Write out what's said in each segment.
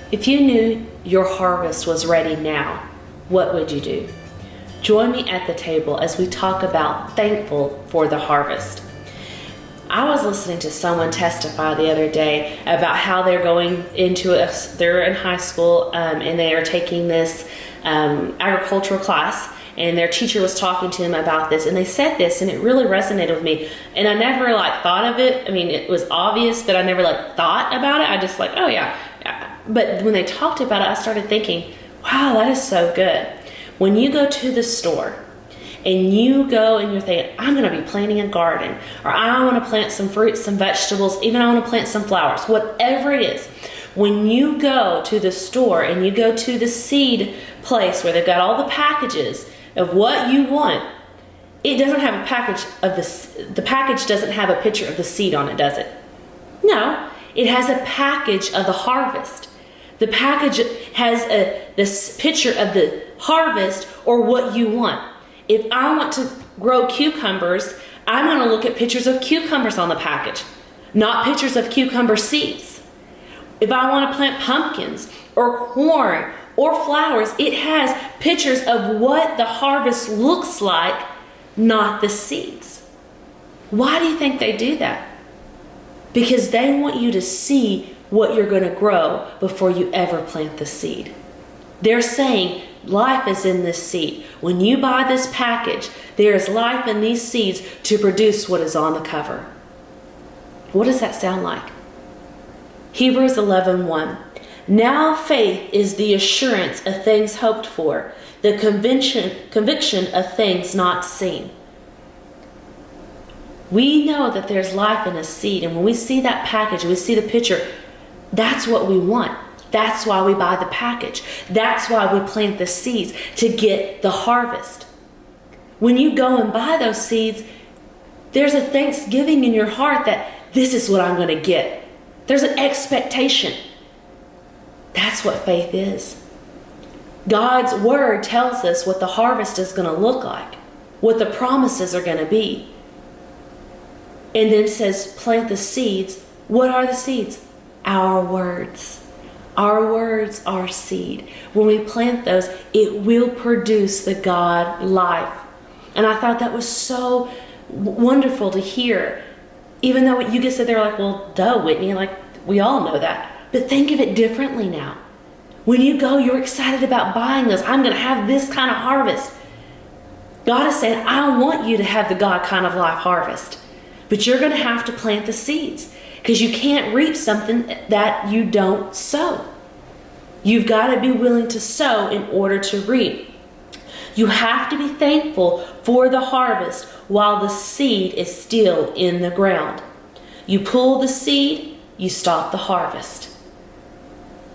If you knew your harvest was ready now, what would you do? Join me at the table as we talk about thankful for the harvest. I was listening to someone testify the other day about how they're going into they're in high school and they are taking this agricultural class, and their teacher was talking to them about this, and they said this, and it really resonated with me. And I never thought of it. I mean, it was obvious, but I never thought about it. I just oh yeah. But when they talked about it, I started thinking, wow, that is so good. When you go to the store and you go and you're thinking, I'm going to be planting a garden, or I want to plant some fruits, some vegetables, even I want to plant some flowers, whatever it is. When you go to the store and you go to the seed place where they've got all the packages of what you want, it doesn't have a package of the package doesn't have a picture of the seed on it, does it? No, it has a package of the harvest. The package has this picture of the harvest or what you want. If I want to grow cucumbers, I'm going to look at pictures of cucumbers on the package, not pictures of cucumber seeds. If I want to plant pumpkins or corn or flowers, it has pictures of what the harvest looks like, not the seeds. Why do you think they do that? Because they want you to see what you're going to grow before you ever plant the seed. They're saying life is in this seed. When you buy this package, there is life in these seeds to produce what is on the cover. What does that sound like? Hebrews 11:1. Now faith is the assurance of things hoped for, the conviction of things not seen. We know that there's life in a seed, and when we see that package, we see the picture, that's what we want. That's why we buy the package. That's why we plant the seeds, to get the harvest. When you go and buy those seeds, there's a thanksgiving in your heart that this is what I'm going to get. There's an expectation. That's what faith is. God's word tells us what the harvest is going to look like, what the promises are going to be. And then says, plant the seeds. What are the seeds? Our words. Our words are seed. When we plant those, it will produce the God life. And I thought that was so wonderful to hear. Even though you just said, they're well, duh, Whitney, we all know that. But think of it differently now. When you go, you're excited about buying those. I'm going to have this kind of harvest. God is saying, I want you to have the God kind of life harvest. But you're going to have to plant the seeds, because you can't reap something that you don't sow. You've got to be willing to sow in order to reap. You have to be thankful for the harvest while the seed is still in the ground. You pull the seed, you stop the harvest.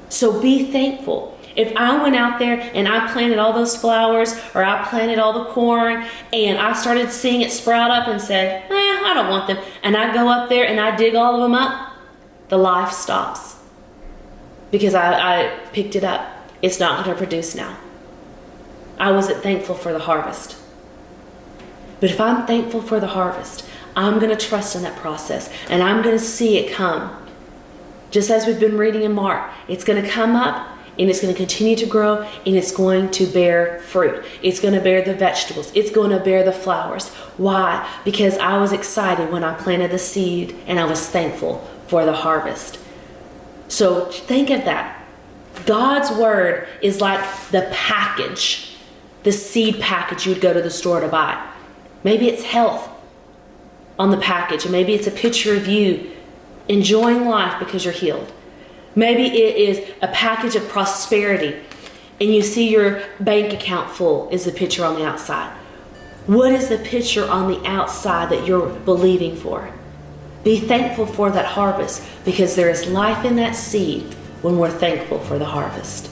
So be thankful. If I went out there and I planted all those flowers, or I planted all the corn, and I started seeing it sprout up and said, I don't want them, and I go up there and I dig all of them up, the life stops. Because I picked it up. It's not going to produce now. I wasn't thankful for the harvest. But if I'm thankful for the harvest, I'm going to trust in that process, and I'm going to see it come. Just as we've been reading in Mark, it's going to come up, and it's going to continue to grow, and it's going to bear fruit. It's going to bear the vegetables. It's going to bear the flowers. Why? Because I was excited when I planted the seed, and I was thankful for the harvest. So think of that. God's word is like the package, the seed package you would go to the store to buy. Maybe it's health on the package, and maybe it's a picture of you enjoying life because you're healed. Maybe it is a package of prosperity, and you see your bank account full is the picture on the outside. What is the picture on the outside that you're believing for? Be thankful for that harvest, because there is life in that seed when we're thankful for the harvest.